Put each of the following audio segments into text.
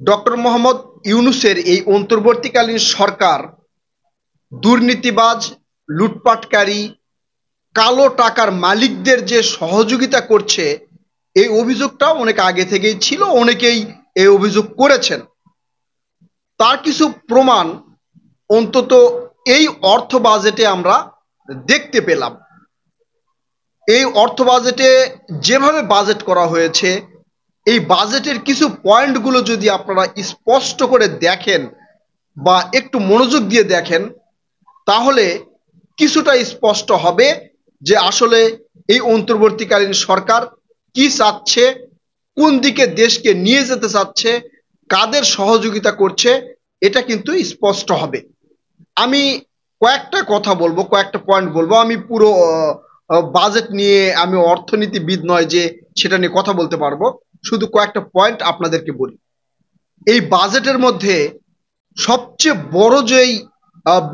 Doctor Mohammad ইউনূসের এই অন্তর্বর্তীকালীন সরকার দুর্নীতিবাজ, লুটপাটকারী, কালো টাকার মালিকদের যে সহযোগিতা করছে, এই অভিযোগটা অনেক আগে থেকেই ছিল, অনেকেই এই অভিযোগ করেছেন। তার কিছু প্রমাণ অন্তত এই অর্থ বাজেটে আমরা দেখতে পেলাম। এই অর্থ বাজেটে যেভাবে বাজেট করা হয়েছে, এই বাজেটের কিছু পয়েন্টগুলো যদি আপনারা স্পষ্ট করে দেখেন বা একটু মনোযোগ দিয়ে দেখেন, তাহলে কিছুটা স্পষ্ট হবে যে আসলে এই অন্তর্বর্তীকালীন সরকার কি চাচ্ছে, কোন দিকে দেশকে নিয়ে যেতে চাচ্ছে, কাদের সহযোগিতা করছে, এটা কিন্তু স্পষ্ট হবে। আমি কয়েকটা কথা বলবো, কয়েকটা পয়েন্ট বলবো। আমি পুরো বাজেট নিয়ে, আমি অর্থনীতিবিদ নয় যে সেটা নিয়ে কথা বলতে পারবো, শুধু কয়েকটা পয়েন্ট আপনাদেরকে বলি। এই বাজেটের মধ্যে সবচেয়ে বড় যেই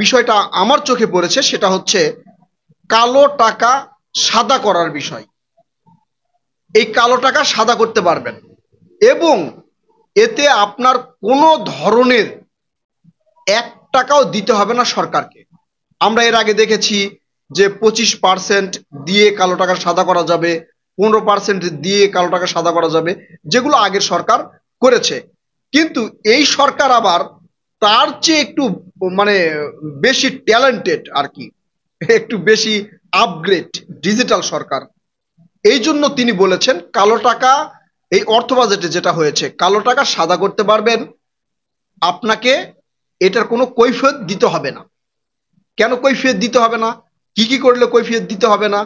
বিষয়টা আমার চোখে পড়েছে সেটা হচ্ছে কালো টাকা সাদা করার বিষয়। এই কালো টাকা সাদা করতে পারবেন এবং এতে আপনার কোনো ধরনের 1 টাকাও দিতে হবে না সরকারকে। আমরা এর আগে দেখেছি যে 25% দিয়ে কালো টাকা সাদা করা যাবে, 15% দিয়ে কালো টাকা সাদা করা যাবে, যেগুলো আগের সরকার করেছে। কিন্তু এই সরকার আবার তার চেয়ে একটু মানে বেশি ট্যালেন্টেড আর কি, একটু বেশি আপগ্রেড ডিজিটাল সরকার। এই জন্য তিনি বলেছেন কালো টাকা, এই অর্থ বাজেটে যেটা হয়েছে, কালো টাকা সাদা করতে পারবেন, আপনাকে এটার কোনো কৈফিয়ত দিতে হবে না। কেন কৈফিয়ত দিতে হবে না, কি কি করলে কৈফিয়ত দিতে হবে না,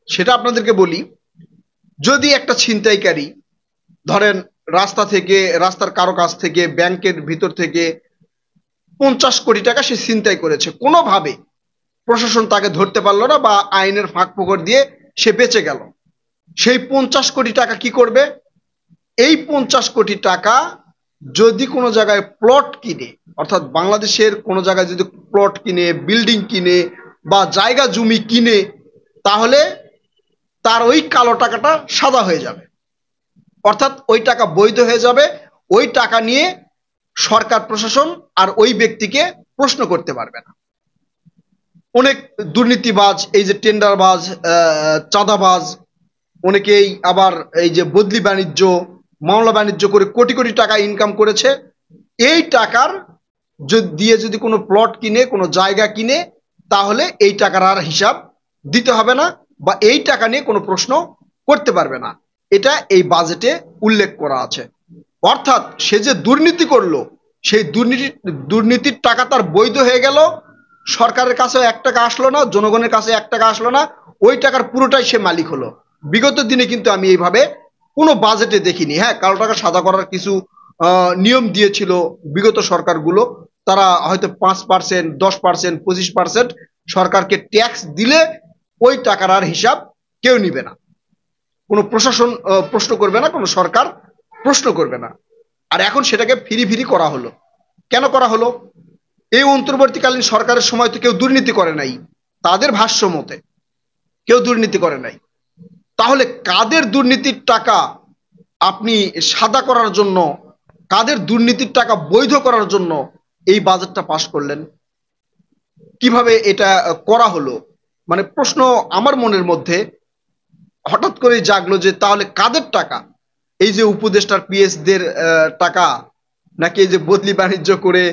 সেটা আপনাদেরকে বলি। যদি একটা ছিনতাইকারী ধরেন রাস্তার কারো কাছ থেকে, ব্যাংকের ভিতর থেকে 50 কোটি টাকা সে ছিনতাই করেছে, কোনোভাবে প্রশাসন তাকে ধরতে পারলো না বা আইনের ফাঁক ফোকর দিয়ে সে বেঁচে গেল, সেই 50 কোটি টাকা কি করবে? এই 50 কোটি টাকা যদি কোনো জায়গায় প্লট কিনে, অর্থাৎ বাংলাদেশের কোনো জায়গায় যদি প্লট কিনে, বিল্ডিং কিনে বা জায়গা জমি কিনে, তাহলে তার ওই কালো টাকাটা সাদা হয়ে যাবে, অর্থাৎ ওই টাকা বৈধ হয়ে যাবে। ওই টাকা নিয়ে সরকার প্রশাসন আর ওই ব্যক্তিকে প্রশ্ন করতে পারবে না। অনেক দুর্নীতিবাজ, এই যে টেন্ডারবাজ, চাঁদাবাজ, অনেকেই আবার এই যে বদলি বাণিজ্য, মামলা বাণিজ্য করে কোটি কোটি টাকা ইনকাম করেছে, এই টাকার দিয়ে যদি কোনো প্লট কিনে, কোনো জায়গা কিনে, তাহলে এই টাকার আর হিসাব দিতে হবে না বা এই টাকা নিয়ে কোনো প্রশ্ন করতে পারবে না। এটা এই বাজেটে উল্লেখ করা আছে। অর্থাৎ সে যে দুর্নীতি করলো, সেই দুর্নীতির টাকা তার বৈধ হয়ে গেল, সরকারের কাছে 1 টাকা আসলো না, জনগণের কাছে 1 টাকা আসলো না, ওই টাকার পুরোটাই সে মালিক হলো। বিগত দিনে কিন্তু আমি এইভাবে কোনো বাজেটে দেখিনি। হ্যাঁ, কালো টাকা সাদা করার কিছু নিয়ম দিয়েছিল বিগত সরকারগুলো, তারা হয়তো 5%, 10%, 25% সরকারকে ট্যাক্স দিলে ওই টাকার আর হিসাব কেউ নিবে না, কোনো প্রশাসন প্রশ্ন করবে না, কোনো সরকার প্রশ্ন করবে না। আর এখন সেটাকে ফিরি ফিরি করা হলো। কেন করা হলো? এই অন্তর্বর্তীকালীন সরকারের সময় তো কেউ দুর্নীতি করে নাই, তাদের ভাষ্য মতে কেউ দুর্নীতি করে নাই। তাহলে কাদের দুর্নীতির টাকা আপনি সাদা করার জন্য, কাদের দুর্নীতির টাকা বৈধ করার জন্য এই বাজেটটা পাশ করলেন? কিভাবে এটা করা হলো? মানে প্রশ্ন আমার মনের মধ্যে হঠাৎ করে জাগলো যে তাহলে কাদের টাকা? এই যে উপদেষ্টার পিএসদের টাকা, নাকি এই যে বদলি বাণিজ্য করে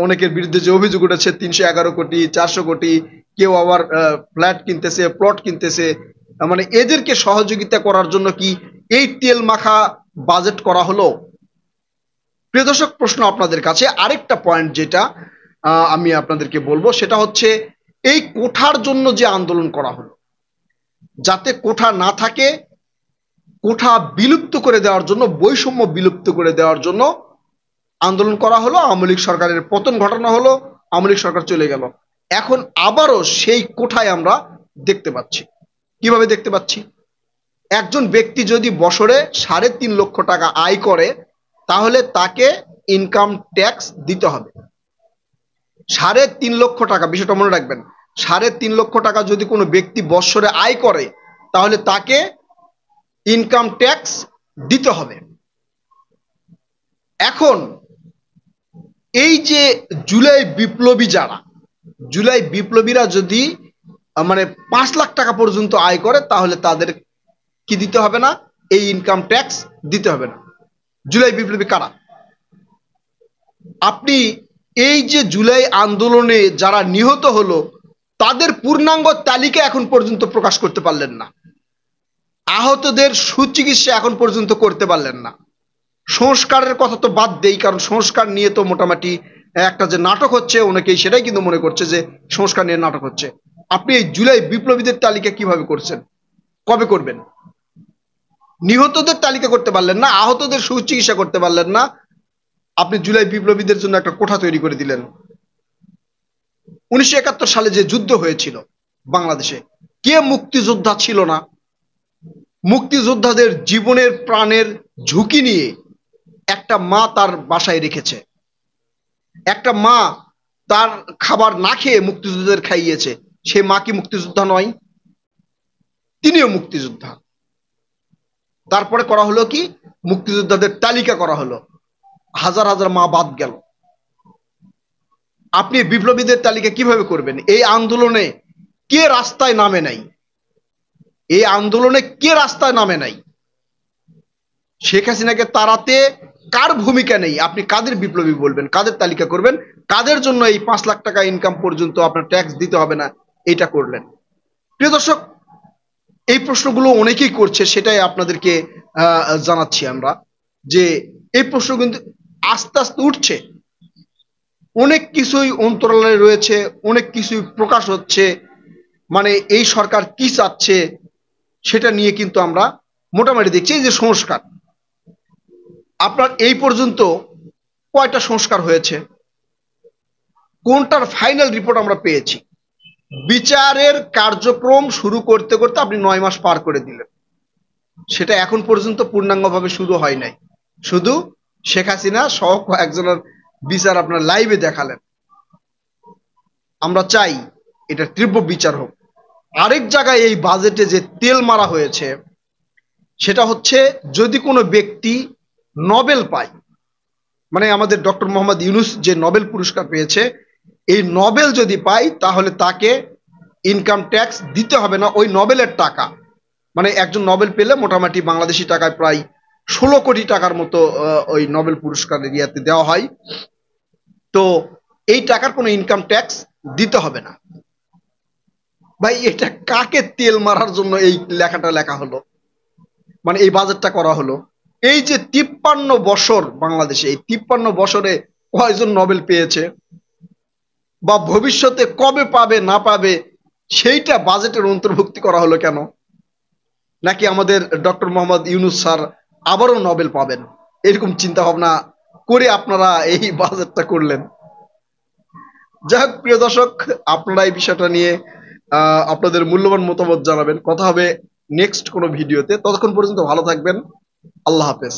অনেকের বিরুদ্ধে যে অভিযোগ উঠেছে 311 কোটি, 400 কোটি, কেউ আবার ফ্ল্যাট কিনতেছে, প্লট কিনতেছে, মানে এদেরকে সহযোগিতা করার জন্য কি এই তেল মাখা বাজেট করা হলো? প্রিয় দর্শক, প্রশ্ন আপনাদের কাছে। আরেকটা পয়েন্ট যেটা আমি আপনাদেরকে বলবো সেটা হচ্ছে এই কোঠার জন্য যে আন্দোলন করা হলো, যাতে কোঠা না থাকে, কোঠা বিলুপ্ত করে দেওয়ার জন্য, বৈষম্য বিলুপ্ত করে দেওয়ার জন্য আন্দোলন করা হলো। আওয়ামী লীগ সরকারের পতন ঘটানো হলো, আওয়ামী লীগ সরকার চলে গেল, এখন আবারও সেই কোঠায় আমরা দেখতে পাচ্ছি। কিভাবে দেখতে পাচ্ছি? একজন ব্যক্তি যদি বছরে 3.5 লক্ষ টাকা আয় করে, তাহলে তাকে ইনকাম ট্যাক্স দিতে হবে 3.5 লক্ষ টাকা। বিষয়টা মনে রাখবেন, 3.5 লক্ষ টাকা যদি কোনো ব্যক্তি বছরে আয় করে, তাহলে তাকে ইনকাম ট্যাক্স দিতে হবে। এখন এই যে জুলাই বিপ্লবী যারা, জুলাই বিপ্লবীরা যদি মানে 5 লাখ টাকা পর্যন্ত আয় করে, তাহলে তাদের কি দিতে হবে না? এই ইনকাম ট্যাক্স দিতে হবে না। জুলাই বিপ্লবী কারা? আপনি এই যে জুলাই আন্দোলনে যারা নিহত হলো তাদের পূর্ণাঙ্গ তালিকা এখন পর্যন্ত প্রকাশ করতে পারলেন না। আহতদের সুচিকিৎসা এখন পর্যন্ত করতে পারলেন না। সংস্কারের কথা তো বাদ দেই, কারণ সংস্কার নিয়ে তো মোটামুটি একটা যে নাটক হচ্ছে, অনেকেই সেটাই কিন্তু মনে করছে যে সংস্কার নিয়ে নাটক হচ্ছে। আপনি এই জুলাই বিপ্লবীদের তালিকা কিভাবে করছেন? কবে করবেন? নিহতদের তালিকা করতে পারলেন না, আহতদের সুচিকিৎসা করতে পারলেন না, আপনি জুলাই বিপ্লবীদের জন্য একটা কোঠা তৈরি করে দিলেন। 1971 সালে যে যুদ্ধ হয়েছিল বাংলাদেশে, কে মুক্তিযোদ্ধা ছিল না? মুক্তিযোদ্ধাদের জীবনের প্রাণের ঝুঁকি নিয়ে একটা মা তার বাসায় রেখেছে, একটা মা তার খাবার না খেয়ে মুক্তিযোদ্ধাদের খাইয়েছে। সে মা কি মুক্তিযোদ্ধা নয়? তিনিও মুক্তিযোদ্ধা। তারপরে করা হলো কি, মুক্তিযোদ্ধাদের তালিকা করা হলো, হাজার হাজার মা বাদ গেল। আপনি বিপ্লবীদের তালিকা কিভাবে করবেন? এই আন্দোলনে কে রাস্তায় নামে নাই? এই আন্দোলনে কে রাস্তায় নামে নাই? শেখ হাসিনাকে তাড়াতে কার ভূমিকা নেই? আপনি কাদের বিপ্লবী বলবেন? কাদের তালিকা করবেন? কাদের জন্য এই 5 লাখ টাকা ইনকাম পর্যন্ত আপনার ট্যাক্স দিতে হবে না এটা করলেন? প্রিয় দর্শক, এই প্রশ্নগুলো অনেকেই করছে, সেটাই আপনাদেরকে জানাচ্ছি আমরা, যে এই প্রশ্ন কিন্তু আস্তে আস্তে উঠছে। অনেক কিছুই অন্তরালে রয়েছে, অনেক কিছুই প্রকাশ হচ্ছে। মানে এই সরকার কি চাচ্ছে সেটা নিয়ে কিন্তু আমরা মোটামুটি দেখছি। এই যে সংস্কার, আপনার এই পর্যন্ত কয়টা সংস্কার হয়েছে? কোনটার ফাইনাল রিপোর্ট আমরা পেয়েছি? বিচারের কার্যক্রম শুরু করতে করতে আপনি 9 মাস পার করে দিলেন, সেটা এখন পর্যন্ত পূর্ণাঙ্গভাবে শুরু হয় নাই। শুধু শেখ হাসিনা সহ কয়েকজনের বিচার আপনার লাইভে দেখালেন। আমরা চাই এটা তীব্র বিচার হোক। আরেক জায়গায় এই বাজেটে যে তেল মারা হয়েছে, সেটা হচ্ছে যদি কোনো ব্যক্তি নোবেল পায়, মানে আমাদের ডক্টর মোহাম্মদ ইউনূস যে নোবেল পুরস্কার পেয়েছে, এই নোবেল যদি পায় তাহলে তাকে ইনকাম ট্যাক্স দিতে হবে না ওই নোবেলের টাকা। মানে একজন নোবেল পেলে মোটামুটি বাংলাদেশি টাকায় প্রায় 16 কোটি টাকার মতো ওই নোবেল পুরস্কারের ইয়াতে দেওয়া হয়। তো এই টাকার কোনো ইনকাম ট্যাক্স দিতে হবে না। ভাই, এটা কাকে তেল মারার জন্য এই লেখাটা লেখা হলো? মানে এই বাজেটটা করা হলো। এই যে 53 বছর বাংলাদেশে, এই 53 বছরে কয়জন নোবেল পেয়েছে বা ভবিষ্যতে কবে পাবে না পাবে সেইটা বাজেটের অন্তর্ভুক্তি করা হলো কেন? নাকি আমাদের ডক্টর মোহাম্মদ ইউনূস স্যার আবারও নোবেল পাবেন, এরকম চিন্তা ভাবনা করে আপনারা এই বাজেটটা করলেন? যাই হোক, প্রিয় দর্শক, আপনারা এই বিষয়টা নিয়ে আপনাদের মূল্যবান মতামত জানাবেন। কথা হবে নেক্সট কোনো ভিডিওতে। ততক্ষণ পর্যন্ত ভালো থাকবেন। আল্লাহ হাফেজ।